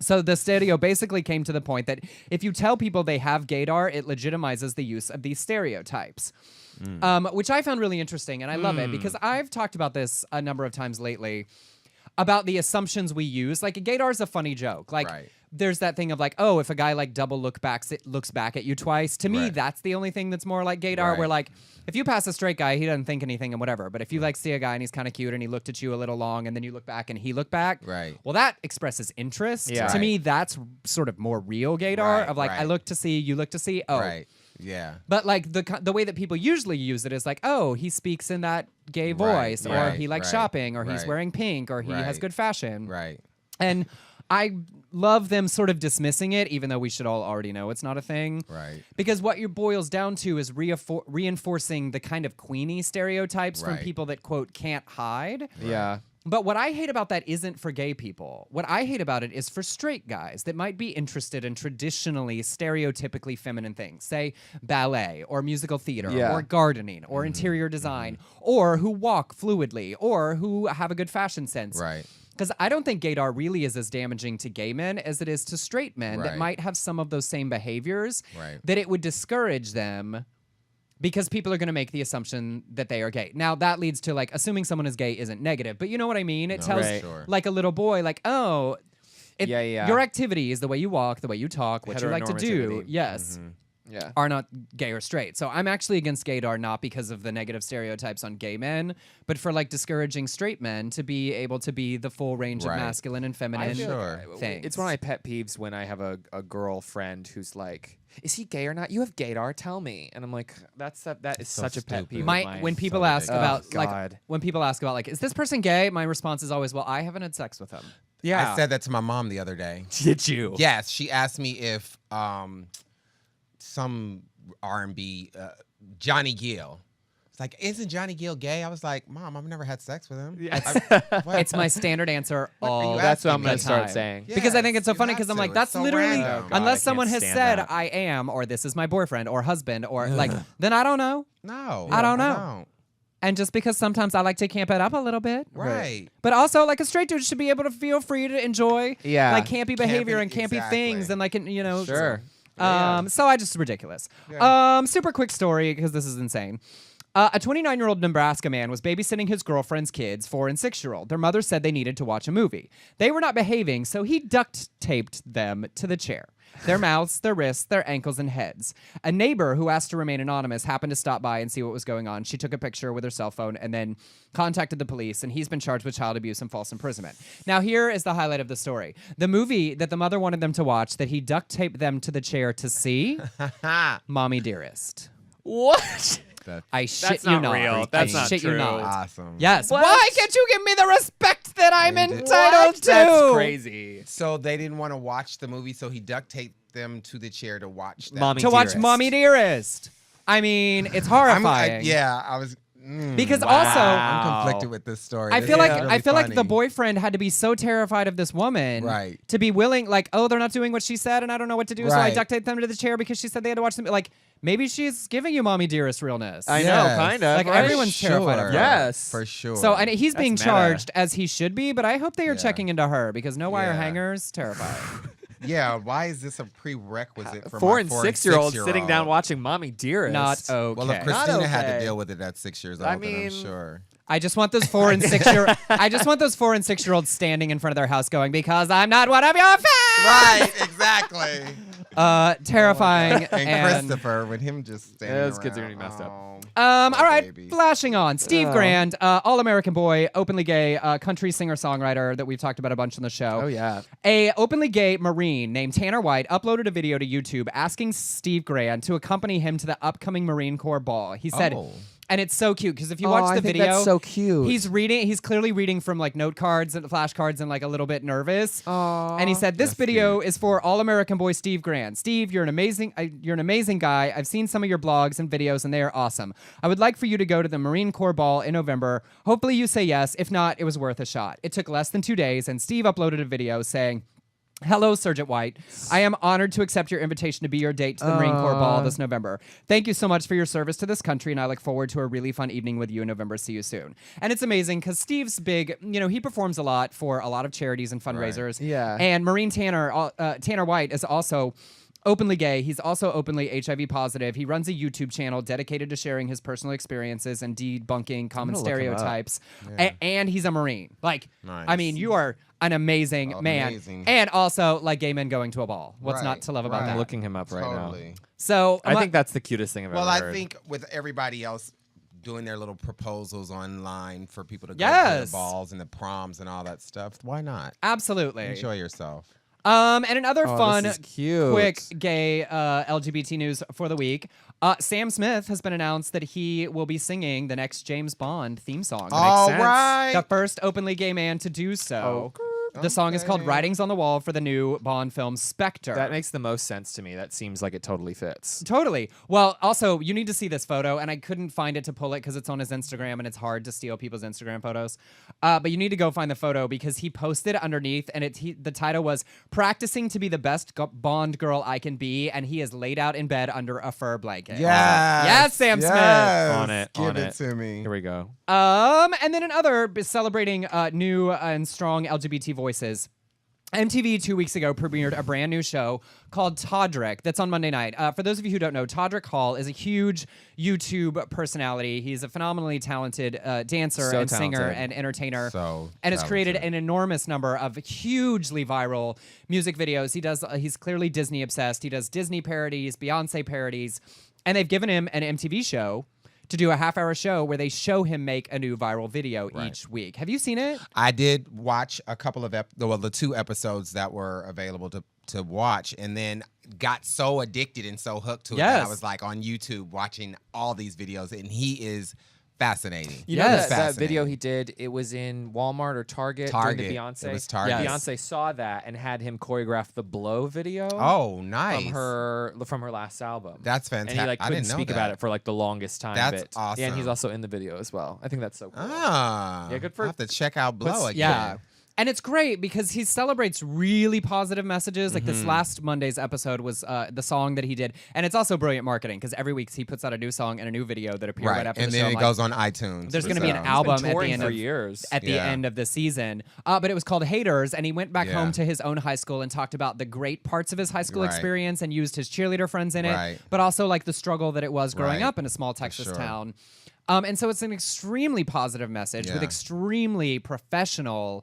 So the studio basically came to the point that if you tell people they have gaydar, it legitimizes the use of these stereotypes. Which I found really interesting, and I love it because I've talked about this a number of times lately about the assumptions we use. Like, gaydar is a funny joke. Like, Right. there's that thing of like, oh, if a guy like double looks back at you twice. To me, Right. that's the only thing that's more like gaydar. Right. Where like, if you pass a straight guy, he doesn't think anything and whatever. But if you like see a guy and he's kind of cute and he looked at you a little long and then you look back and he looked back, Right. well, that expresses interest. Yeah. To Right. me, that's sort of more real gaydar Right, of like, I right. look to see, you look to see. Oh, Right. Yeah. but like the way that people usually use it is like, oh, he speaks in that gay voice, or right, he likes right, shopping, or he's right, wearing pink, or he has right, good fashion. Right. And I love them sort of dismissing it, even though we should all already know it's not a thing. Right. Because what it boils down to is reinforcing the kind of queenie stereotypes from Right. people that, quote, can't hide. Yeah. But what I hate about that isn't for gay people. What I hate about it is for straight guys that might be interested in traditionally, stereotypically feminine things, say ballet or musical theater Yeah. or gardening or interior design, or who walk fluidly or who have a good fashion sense. Right. because I don't think gaydar really is as damaging to gay men as it is to straight men that Right. might have some of those same behaviors. Right. That it would discourage them because people are going to make the assumption that they are gay. Now that leads to like assuming someone is gay isn't negative, but you know what I mean? It tells Right. Sure. like a little boy, like, oh, Yeah. your activity is the way you walk, the way you talk, what you like to do. Heteronormativity. Yes. Yeah. Are not gay or straight. So I'm actually against gaydar not because of the negative stereotypes on gay men, but for like discouraging straight men to be able to be the full range of Right. masculine and feminine Sure. things. It's one of my pet peeves when I have a girlfriend who's like, "Is he gay or not? You have gaydar. Tell me." And I'm like, that is so such a pet stupid. peeve. of My mine. when people So ask ridiculous. about like God. when people ask about like is this person gay, my response is always, well, I haven't had sex with him. Yeah. I said that to my mom the other day. Did you? Yes, she asked me if some R&B Johnny Gill. It's like, isn't Johnny Gill gay? I was like, Mom, I've never had sex with him. What? It's my standard answer What are all you That's what asking I'm gonna me? start time. saying. Because I think Yes, it's so you funny have because I'm to. like, It's that's so literally, random. God, I unless can't someone has stand said that. I am, or this is my boyfriend or husband, or like, then I don't know. No. I don't know. And just because sometimes I like to camp it up a little bit. Right. But also, like, a straight dude should be able to feel free to enjoy Yeah. like campy behavior and campy exactly. things and like, you know. Sure. So I just ridiculous. Super quick story because this is insane. A 29-year-old Nebraska man was babysitting his girlfriend's kids, 4- and 6-year-old. Their mother said they needed to watch a movie. They were not behaving, so he duct taped them to the chair. Their mouths, their wrists, their ankles, and heads. A neighbor who asked to remain anonymous happened to stop by and see what was going on. She took a picture with her cell phone and then contacted the police, and he's been charged with child abuse and false imprisonment. Now, here is the highlight of the story. The movie that the mother wanted them to watch, that he duct taped them to the chair to see, Mommy Dearest. What? I shit That's you not not. real. That's I not shit you true. not. Awesome. Yes. What? Why can't you give me the respect that I'm They did. entitled to? That's crazy. So they didn't want to watch the movie, so he duct taped them to the chair to watch that. Mommy To watch Dearest. Mommy Dearest. I mean, it's horrifying. I was. Because Wow. also, I'm conflicted with this story. I This feel is like really I feel like funny. the boyfriend had to be so terrified of this woman, Right. to be willing, like, oh, they're not doing what she said, and I don't know what to do, so I Right. duct taped them to the chair because she said they had to watch them. Like, maybe she's giving you Mommy Dearest realness. I know, Yes. kind of. Like, right? everyone's terrified of her. Yes. for sure. So, and he's being meta. charged as he should be, but I hope they are Yeah. checking into her because no wire Yeah. hangers, terrifying. yeah, why is this a prerequisite for 4- my and 4- and 6-year-olds 6-year-old? sitting down watching Mommy Dearest. Not okay. Well, if Not Christina had to okay. deal with it at 6 years old, I then I'm mean- sure. I just want those 4- and 6-year. I just want those 4- and 6-year-olds standing in front of their house, going, "Because I'm not one of your fans." Right, exactly. Terrifying. And Christopher, with him just standing Those kids are around. gonna be messed up. All right, baby. flashing on. Steve Grand, all-American boy, openly gay, country singer-songwriter that we've talked about a bunch on the show. Oh, yeah. A openly gay Marine named Tanner White uploaded a video to YouTube asking Steve Grand to accompany him to the upcoming Marine Corps ball. He said, Oh. and it's so cute because if you watch I the think video, that's so cute. He's clearly reading from like note cards and flashcards and like a little bit nervous. And he said, "This That's video is for all-American boy Steve Grand. Steve, you're an amazing guy. I've seen some of your blogs and videos, and they are awesome. I would like for you to go to the Marine Corps ball in November. Hopefully you say yes. If not, it was worth a shot." It took less than 2 days, and Steve uploaded a video saying, "Hello, Sergeant White. I am honored to accept your invitation to be your date to the Marine Corps Ball this November. Thank you so much for your service to this country, and I look forward to a really fun evening with you in November. See you soon." And it's amazing because Steve's big, he performs a lot for a lot of charities and fundraisers. Yeah. And Marine Tanner White is also openly gay. He's also openly HIV positive. He runs a YouTube channel dedicated to sharing his personal experiences and debunking common gonna look him up. stereotypes. And he's a Marine. Like, Nice. I mean, you are an amazing man. Amazing. And also, like, gay men going to a ball. What's not Right, to love about right. that? I'm looking him up right Totally. So, now. I think that's the cutest thing I've Well, ever I heard. think with everybody else doing their little proposals online for people to go to Yes. the balls and the proms and all that stuff, why not? absolutely. Enjoy yourself. And another Oh, fun, this is cute. quick gay LGBT news for the week. Sam Smith has been announced that he will be singing the next James Bond theme song. All sense. right. The first openly gay man to do so. The song is called Okay. Writings on the Wall for the new Bond film Spectre. That makes the most sense to me. That seems like it totally fits. Totally. Well, also, you need to see this photo, and I couldn't find it to pull it because it's on his Instagram, and it's hard to steal people's Instagram photos. But you need to go find the photo because he posted underneath, and the title was "Practicing to be the best Bond girl I can be," and he is laid out in bed under a fur blanket. Yes, Sam Smith. On it. Give on it to me. Here we go. And then another celebrating new and strong LGBT voices. MTV 2 weeks ago premiered a brand new show called Todrick that's on Monday night. For those of you who don't know, Todrick Hall is a huge YouTube personality. He's a phenomenally talented dancer So and singer talented. and entertainer. So and has created talented. an enormous number of hugely viral music videos. He's clearly Disney obsessed. He does Disney parodies, Beyonce parodies, and they've given him an MTV show to do a half-hour show where they show him make a new viral video each week. Have you seen it? I did watch a couple of the 2 episodes that were available to watch, and then got so addicted and so hooked to it that Yes. I was like on YouTube watching all these videos, and he is fascinating. You Yes. know that Fascinating. video he did, it was in Walmart or Target during the Beyonce. It was Target. Yes. Beyonce saw that and had him choreograph the Blow video. Oh, nice. From her last album. That's And fantastic. he like I couldn't didn't know speak that. about it for like the longest time. That's but, Yeah, and he's awesome. also in the video as well. I think that's so cool. Ah, Yeah, good for- I have to check out Blow again. Yeah. And it's great because he celebrates really positive messages. Like this last Monday's episode was the song that he did. And it's also brilliant marketing because every week he puts out a new song and a new video that appear right after and the then show. it I'm goes like, on iTunes. there's going to be an So- album at the touring end for of years. at the Yeah. end of the season. But it was called Haters, and he went back Yeah. home to his own high school and talked about the great parts of his high school Right. experience and used his cheerleader friends in Right. it, but also like the struggle that it was growing Right. up in a small Texas sure. town. And so it's an extremely positive message with Yeah. extremely professional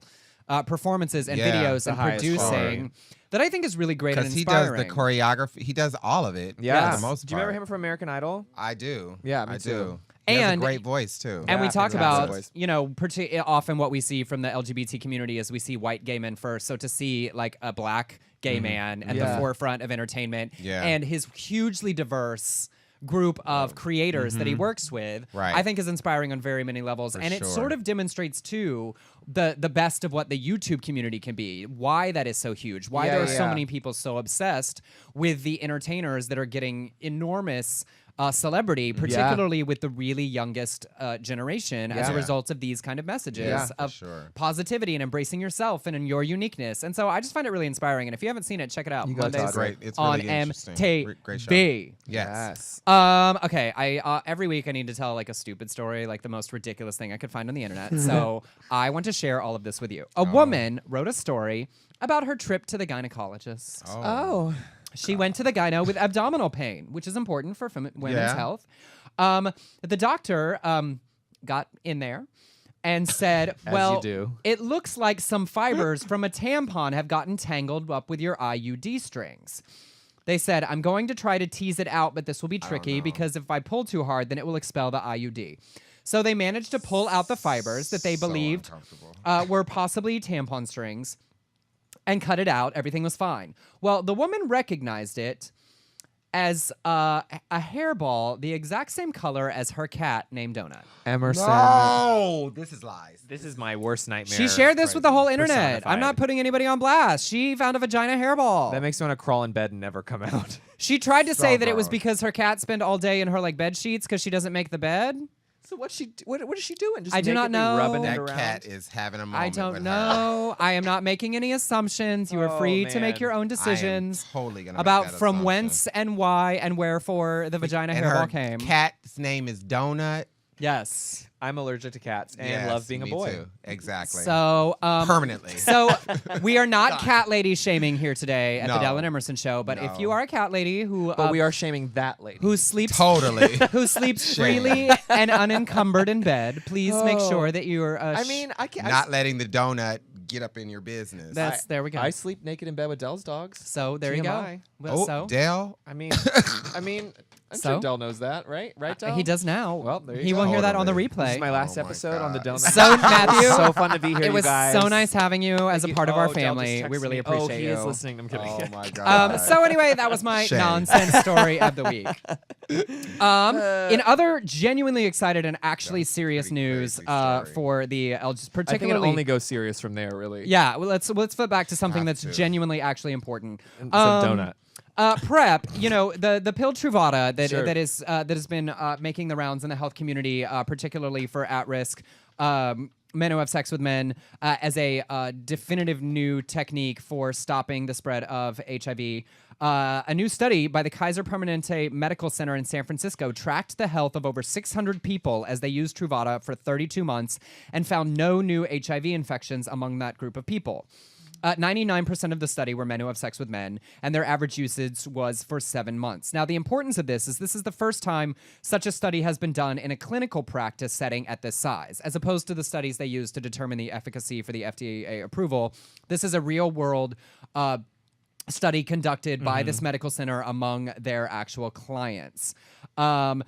performances and Yeah, videos the and highest producing quality. that I think is really great and Because he does inspiring. the choreography. He does all of it. Yeah. For the most part. Do you remember him from American Idol? I do. Yeah, me I too. do. He has And- a great voice too. And we Yeah, talk fantastic about, voice. often what we see from the LGBT community is we see white gay men first. So to see like a black gay man at the Yeah. forefront of entertainment Yeah. and his hugely diverse group of creators that he works with, Right. I think is inspiring on very many levels. And it sure. sort of demonstrates too the best of what the YouTube community can be, why that is so huge, why there are so yeah. many people so obsessed with the entertainers that are getting enormous celebrity, particularly with the really youngest generation as a Yeah. result of these kind of messages Yeah, of sure. positivity and embracing yourself and in your uniqueness. And so I just find it really inspiring. And if you haven't seen it, check it out. You gotta Mondays talk. Great. It's on really interesting. Great show. MTV. Yes. Okay, I every week I need to tell like a stupid story, like the most ridiculous thing I could find on the internet. So I want to share all of this with you. A woman wrote a story about her trip to the gynecologist. Oh. She went to the gyno with abdominal pain, which is important for women's Yeah. health. The doctor got in there and said, As well, you do. it looks like some fibers from a tampon have gotten tangled up with your IUD strings. They said, I'm going to try to tease it out, but this will be tricky because if I pull too hard, then it will expel the IUD. So they managed to pull out the fibers that they So believed uncomfortable. were possibly tampon strings and cut it out. Everything was fine. Well, the woman recognized it as a hairball the exact same color as her cat named Donut. Emerson. No, this is lies. This is my worst nightmare. She shared this with the whole internet. Personified. I'm not putting anybody on blast. She found a vagina hairball. That makes me want to crawl in bed and never come out. She tried to say that it was gross. because her cat spent all day in her like bed sheets because she doesn't make the bed. So what is she doing? Just I do not nakedly know. rubbing it That around? cat is having a moment. I don't with know. I am not making any assumptions. You are Oh, free to make man. your own Her. I am decisions totally gonna make about that from assumption. whence and why and wherefore the vagina And hairball her came. cat's name is Donut. Yes. I'm allergic to cats and Yes, love being a me boy. Too. Exactly. So Permanently. So we are not cat lady shaming here today at the No. Dell and Emerson show. But if No. you are a cat lady who But we are shaming that lady. who sleeps Totally. who sleeps Shame. freely and unencumbered in bed, please make Oh. sure that you are. I mean, I can't. Not letting the donut get up in your business. That's there we go. I sleep naked in bed with Dell's dogs. So there you go. TMI. Well, oh, so Dale. I mean, I'm So? sure Del knows that, right? Right, Del? He does now. Well, there you he go. will hear that on the Totally. replay. This is my last Oh my episode on the God. Del. So, Matthew, so fun to be here, it you was guys. so nice having you as a part of our Del just family. We texted really me. appreciate he you. is listening. I'm kidding. Oh my God. So anyway, that was my Shame. nonsense story of the week. In other genuinely excited and actually serious pretty news crazy story. for the I think particularly it only goes serious from there, really. yeah. Well, let's flip back to something Have that's to. genuinely actually important. It's a donut. PrEP, the pill Truvada that Sure. that has been making the rounds in the health community, particularly for at-risk men who have sex with men, as a definitive new technique for stopping the spread of HIV. A new study by the Kaiser Permanente Medical Center in San Francisco tracked the health of over 600 people as they used Truvada for 32 months and found no new HIV infections among that group of people. 99% of the study were men who have sex with men, and their average usage was for 7 months. Now, the importance of this is the first time such a study has been done in a clinical practice setting at this size, as opposed to the studies they use to determine the efficacy for the FDA approval. This is a real-world study conducted by this medical center among their actual clients. But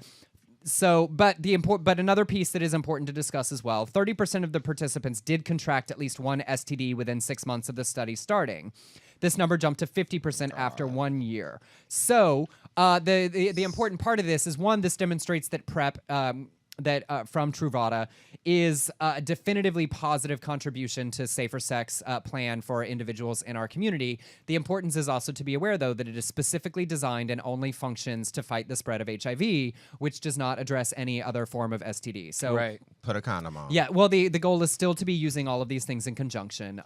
another piece that is important to discuss as well, 30% of the participants did contract at least one STD within 6 months of the study starting. This number jumped to 50% after 1 year. So the important part of this is, one, this demonstrates that PrEP from Truvada is a definitively positive contribution to safer sex plan for individuals in our community. The importance is also to be aware, though, that it is specifically designed and only functions to fight the spread of HIV, which does not address any other form of STD. So, Right. Put a condom on. yeah, well, the goal is still to be using all of these things in conjunction.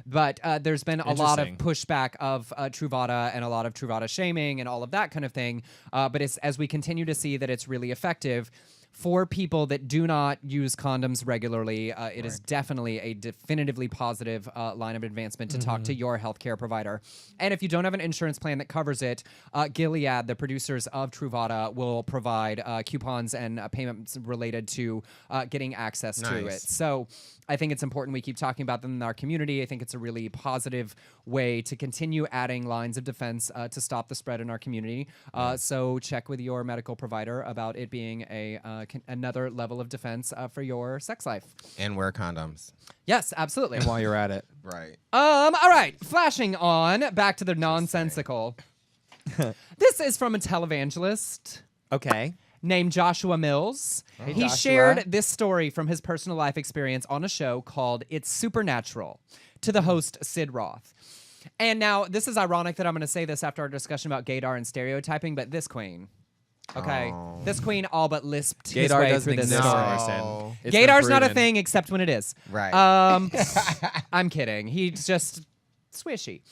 But there's been a lot of Interesting. pushback of Truvada and a lot of Truvada shaming and all of that kind of thing. But it's as we continue to see that it's really effective. For people that do not use condoms regularly, it is definitely a definitively positive line of advancement to talk to your healthcare provider. And if you don't have an insurance plan that covers it, Gilead, the producers of Truvada, will provide coupons and payments related to getting access to it. Nice. So I think it's important we keep talking about them in our community. I think it's a really positive way to continue adding lines of defense to stop the spread in our community. So check with your medical provider about it being another level of defense for your sex life. And wear condoms. Yes, absolutely. And while you're at it. Right. All right, flashing on back to the nonsensical. This is from a televangelist Okay. named Joshua Mills. Hey, He Joshua. shared this story from his personal life experience on a show called It's Supernatural to the host Sid Roth. And now, this is ironic that I'm going to say this after our discussion about gaydar and stereotyping, but this queen, okay, this queen all but lisped his Gaydar way doesn't through this exist, story. Emerson. It's been Gaydar's not a proven. thing except when it is. Right. I'm kidding. He's just swishy.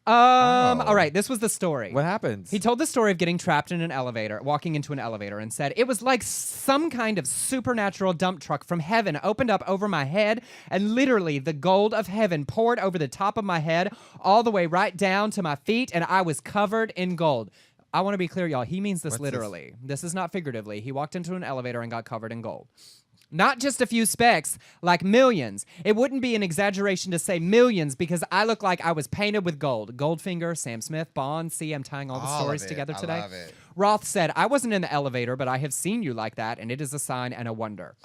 All right, this was the story. What happens? He told the story of getting trapped in an elevator, walking into an elevator, and said, "It was like some kind of supernatural dump truck from heaven opened up over my head, and literally the gold of heaven poured over the top of my head all the way right down to my feet, and I was covered in gold." I want to be clear, y'all. He means this What's literally. This is not figuratively. He walked into an elevator and got covered in gold. Not just a few specks, like millions. It wouldn't be an exaggeration to say millions because I look like I was painted with gold. Goldfinger, Sam Smith, Bond. See, I'm tying all the All of stories it. together I today. love it. Roth said, "I wasn't in the elevator, but I have seen you like that, and it is a sign and a wonder."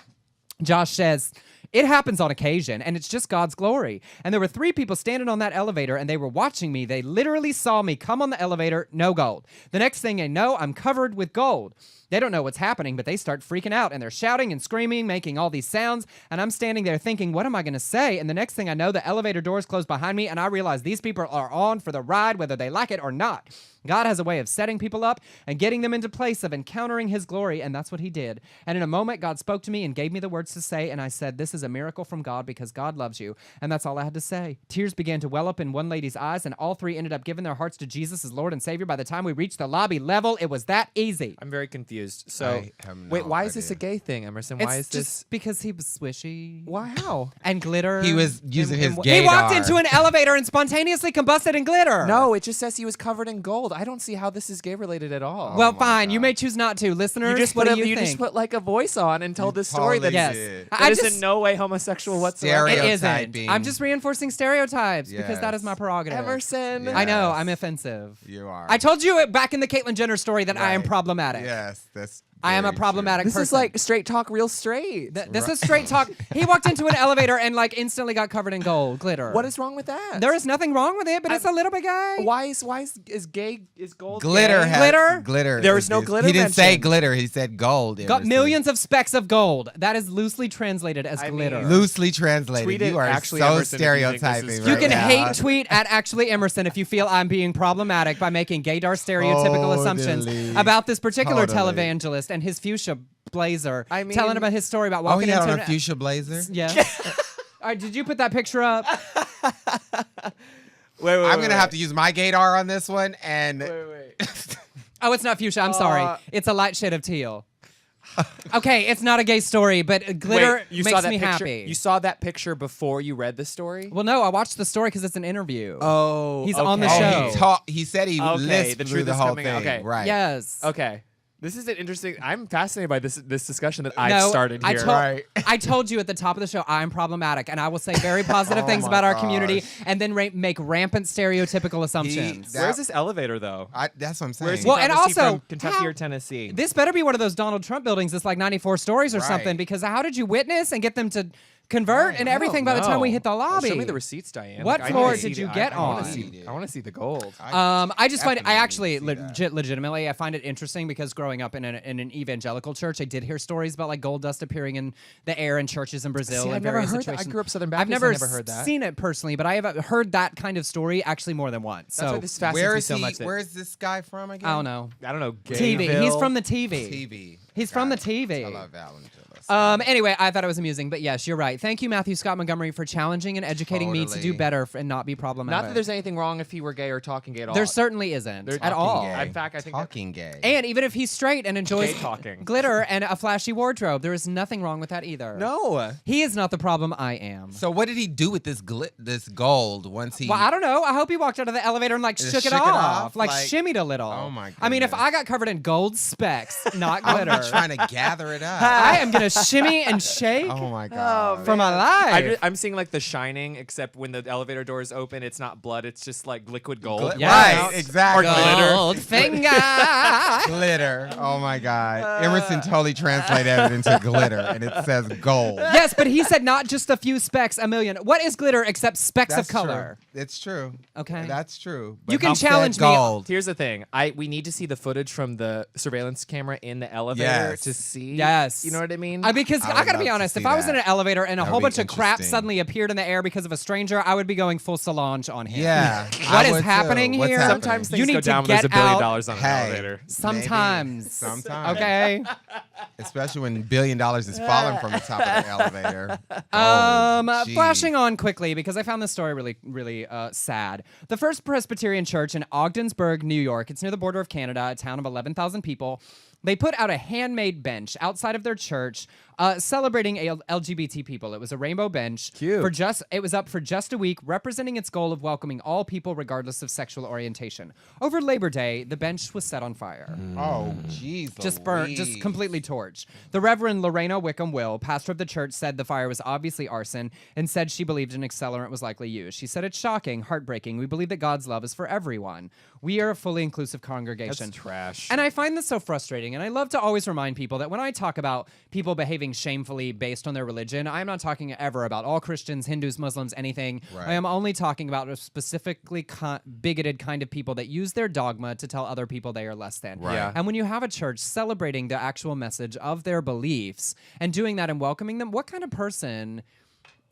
Josh says, "It happens on occasion, and it's just God's glory. And there were 3 people standing on that elevator, and they were watching me. They literally saw me come on the elevator, no gold. The next thing I know, I'm covered with gold. They don't know what's happening, but they start freaking out, and they're shouting and screaming, making all these sounds, and I'm standing there thinking, what am I going to say? And the next thing I know, the elevator doors close behind me, and I realize these people are on for the ride, whether they like it or not. God has a way of setting people up and getting them into place of encountering his glory, and that's what he did. And in a moment, God spoke to me and gave me the words to say, and I said, this is a miracle from God because God loves you. And that's all I had to say. Tears began to well up in one lady's eyes, and all 3 ended up giving their hearts to Jesus as Lord and Savior. By the time we reached the lobby level, it was that easy." I'm very confused. So, I have no wait, why is this a idea. gay thing, Emerson? It's Why is just this? because he was swishy. Why? How? And glitter. He was using his and gaydar. He walked into an elevator and spontaneously combusted in glitter. No, it just says he was covered in gold. gold. I don't see how this is gay related at all. Well, my fine. You God. may choose not to. Listeners, you just what put do you think? just put like a voice on and told this story totally that did. I is just- in no way homosexual whatsoever. It isn't. Stereotyping. I'm just reinforcing stereotypes because that is my Yes. prerogative. Emerson. Yeah. I know. Yes. I'm offensive. You are. I told you it back in the Caitlyn Jenner story that I am Right. problematic. Yes, that's. I am a very true. problematic This person. is like straight talk, real straight. This is straight talk. He walked into an elevator and like instantly got covered in gold glitter. What is wrong with that? There is nothing wrong with it, but it's a little bit gay. Why is gold Glitter. gay? Glitter. There was no glitter He didn't say mentioned. glitter. He said gold. Got Emerson. millions of specks of gold. That is loosely translated as I glitter. mean, Loosely translated. Tweet it, You are actually, so Emerson, if you think this is stereotyping. You right can now. hate tweet at actually Emerson if you feel I'm being problematic by making gaydar stereotypical assumptions Totally. about this particular Totally. televangelist and his fuchsia blazer. I mean- telling about his story about Oh, walking he had into on an- a fuchsia blazer. Yeah. All right, did you put that picture up? Wait, I'm gonna have to use my gaydar on this one, and Wait. Oh, it's not fuchsia. I'm sorry. It's a light shade of teal. Okay, it's not a gay story, but glitter Wait, you makes saw that me picture? happy. You saw that picture before you read the story? Well, no, I watched the story because it's an interview. Oh, He's on the okay. show. he said he Okay, lisped the through truth the is whole coming thing. out. Okay. Right. Yes. Okay. This is an interesting. I'm fascinated by this discussion that I've No, started I here. told- I told you at the top of the show I'm problematic, and I will say very positive things my about our gosh. community, and then make rampant stereotypical assumptions. that- Where's this elevator though? That's what I'm saying. Where's he Well, from? and Is he also, from Kentucky how- or Tennessee? This better be one of those Donald Trump buildings that's like 94 stories or Right. something, because how did you witness and get them to convert and everything by the time we hit the lobby? Show me the receipts, Diane. What Like, I floor need to did see you the- get I wanna on? see- I want to see the gold. I just find I definitely actually need to see legitimately I find it interesting because growing up in an evangelical church, I did hear stories about like gold dust appearing in the air in churches in Brazil. See, and I've never various heard that. I situations. grew up Southern I've Baptist. never, I never heard that. seen it personally, but I have heard that kind of story actually more than once. That's So why this fascinates Where me is so he? much. that- Where is this guy from again? I don't know. I don't know. TV. He's Gayville. from the TV. TV. He's Got from the it. TV. I love Alan Gillis. Anyway, I thought it was amusing, but yes, you're right. Thank you, Matthew Scott Montgomery, for challenging and educating me to do Totally. better and not be problematic. Not that there's anything wrong if he were gay or talking gay at all. There certainly isn't They're at talking all. gay. In fact, I think that- Talking gay. And even if he's straight and enjoys Gay talking. glitter and a flashy wardrobe, there is nothing wrong with that either. No. He is not the problem. I am. So what did he do with this gold once he? Well, I don't know. I hope he walked out of the elevator and like Just shook it shook it off, off, like like- shimmied a little. Oh, my I mean, if goodness. I got covered in gold specks, not I'm glitter, trying to gather it up. I am gonna shimmy and shake Oh my god. for my life. I'm seeing like The Shining, except when the elevator doors open, it's not blood; it's just like liquid gold. Glit- Yes. Right. Exactly. Or glitter. Gold finger. Glitter. Oh my god. Emerson totally translated it into glitter, and it says gold. Yes, but he said not just a few specks, a million. What is glitter except specks That's of color? True. It's true. Okay. That's true. You But can he said challenge me. gold. Here's the thing: we need to see the footage from the surveillance camera in the elevator Yes. to see. Yes. You know what I mean? Because I I would gotta be love to honest, see if I was in that. an elevator and a That whole would be bunch of crap interesting. suddenly appeared in the air because of a stranger, I would be going full Solange on him. Yeah. What I is would too. happening What's here? happening? Sometimes things You go need to down when there's get $1 billion out. on an Hey. elevator. Sometimes. Sometimes. Okay. Especially when $1 billion is falling from the top of the elevator. Gold. Flashing Jeez. on quickly because I found this story really, really sad. The First Presbyterian Church in Ogdensburg, New York. It's near the border of Canada, a town of 11,000 people. They put out a handmade bench outside of their church, celebrating LGBT people. It was a rainbow bench. Cute. It was up for just a week, representing its goal of welcoming all people regardless of sexual orientation. Over Labor Day, the bench was set on fire. Oh, jeez. Just burnt, just completely torched. The Reverend Lorena Wickham Will, pastor of the church, said the fire was obviously arson and said she believed an accelerant was likely used. She said, "It's shocking, heartbreaking. We believe that God's love is for everyone. We are a fully inclusive congregation." That's trash. And I find this so frustrating. And I love to always remind people that when I talk about people behaving shamefully based on their religion, I'm not talking ever about all Christians, Hindus, Muslims, anything. Right. I am only talking about a specifically bigoted kind of people that use their dogma to tell other people they are less than. Right. Yeah. And when you have a church celebrating the actual message of their beliefs and doing that and welcoming them, what kind of person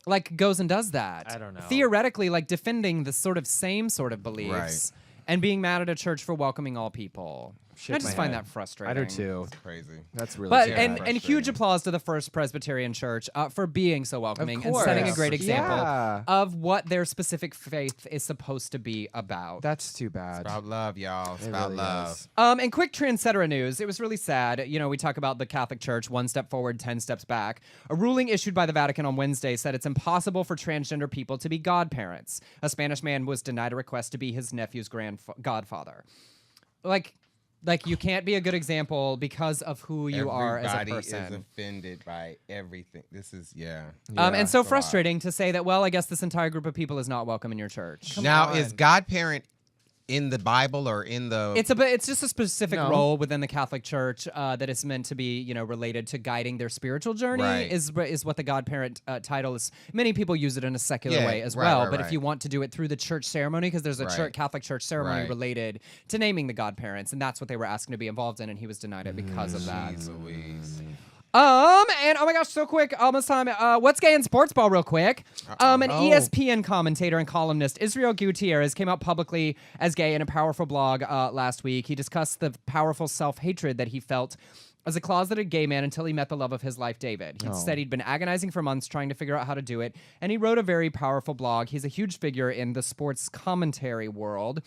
like goes and does that? I don't know. Theoretically, like defending the same sort of beliefs and being mad at a church for welcoming all people. Shake I just my find head. that frustrating. I do too. Crazy. That's really But terrible. and huge applause to the First Presbyterian Church for being so welcoming and course. setting a great example Yeah. of what their specific faith is supposed to be about. That's too bad. About love, y'all. It's It about really love. is. And quick trendsetter news. It was really sad. You know, we talk about the Catholic Church, 1 step forward, 10 steps back. A ruling issued by the Vatican on Wednesday said it's impossible for transgender people to be godparents. A Spanish man was denied a request to be his nephew's godfather. like you can't be a good example because of who you are as a Everybody person. is offended by everything. This is And so it's a lot. frustrating to say that, well, I guess this entire group of people is not welcome in your church. Now, is godparent in the Bible or in the? It's just a specific No. role within the Catholic Church that is meant to be, related to guiding their spiritual journey. Right. Is what the godparent title is. Many people use it in a secular way as right, well. right, But if right. you want to do it through the church ceremony, because there's a Right. Catholic church ceremony Right. related to naming the godparents, and that's what they were asking to be involved in, and he was denied it because of that. Jeez Louise. And oh my gosh, so quick, almost time. What's gay in sports ball, real quick? An ESPN commentator and columnist, Israel Gutierrez, came out publicly as gay in a powerful blog last week. He discussed the powerful self-hatred that he felt as a closeted gay man until he met the love of his life, David. He said he'd been agonizing for months trying to figure out how to do it, and he wrote a very powerful blog. He's a huge figure in the sports commentary world.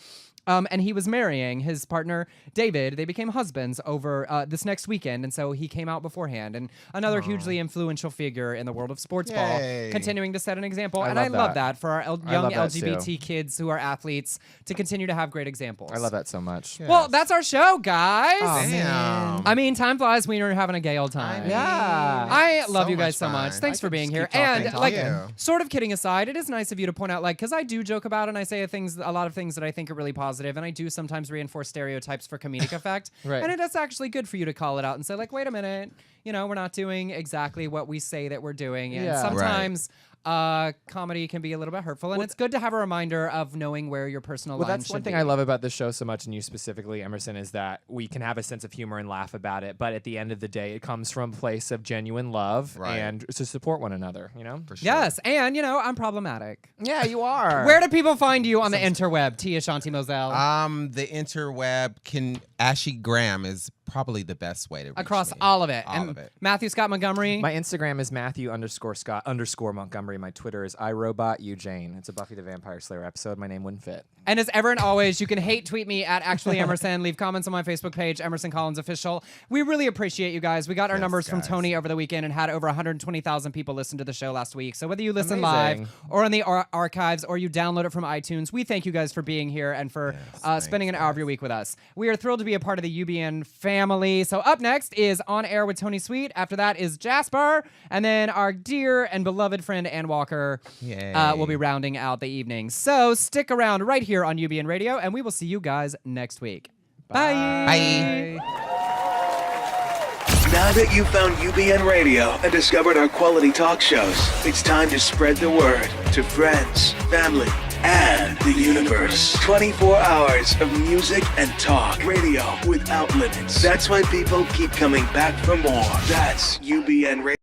And he was marrying his partner, David. They became husbands over this next weekend, and so he came out beforehand. And another hugely influential figure in the world of sports ball, Yay. continuing to set an example. I and I love love that. that for our I young love that LGBT kids who are athletes to continue to have great examples. I love that so much. Well, that's our show, guys. Damn. I mean, time flies when you're having a gay old time. Yeah. I love So you guys much so much. fun. Thanks I for could being just here. keep talking And to like, you. sort of kidding aside, it is nice of you to point out, like, because I do joke about it and I say a lot of things that I think are really positive, and I do sometimes reinforce stereotypes for comedic effect. Right. And it's actually good for you to call it out and say, like, wait a minute, we're not doing exactly what we say that we're doing. And Yeah. sometimes comedy can be a little bit hurtful, and it's good to have a reminder of knowing where your personal Well, line that's should one thing be. I love about this show so much, and you specifically, Emerson, is that we can have a sense of humor and laugh about it, but at the end of the day, it comes from a place of genuine love Right. and to support one another, For sure. Yes, and I'm problematic. Yeah, you are. Where do people find you on the interweb, T. Ashanti Mozelle? The interweb Ashy Graham is probably the best way to reach Across me. all of it. All And of it. Matthew Scott Montgomery. My Instagram is Matthew_Scott_Montgomery. My Twitter is iRobotUJane. It's a Buffy the Vampire Slayer episode. My name wouldn't fit. And as ever and always, you can hate tweet me at Actually Emerson. Leave comments on my Facebook page, Emerson Collins Official. We really appreciate you guys. We got our numbers from guys. Tony over the weekend and had over 120,000 people listen to the show last week. So whether you listen Amazing. live or in the archives or you download it from iTunes, we thank you guys for being here and for spending an hour of your week with us. We are thrilled to be a part of the UBN family. So up next is On Air with Tony Sweet. After that is Jasper. And then our dear and beloved friend Ann Walker will be rounding out the evening. So stick around right here on UBN Radio, and we will see you guys next week. Bye. Bye. Now that you've found UBN Radio and discovered our quality talk shows, it's time to spread the word to friends, family, and the universe. 24 hours of music and talk radio without limits. That's why people keep coming back for more. That's UBN Radio.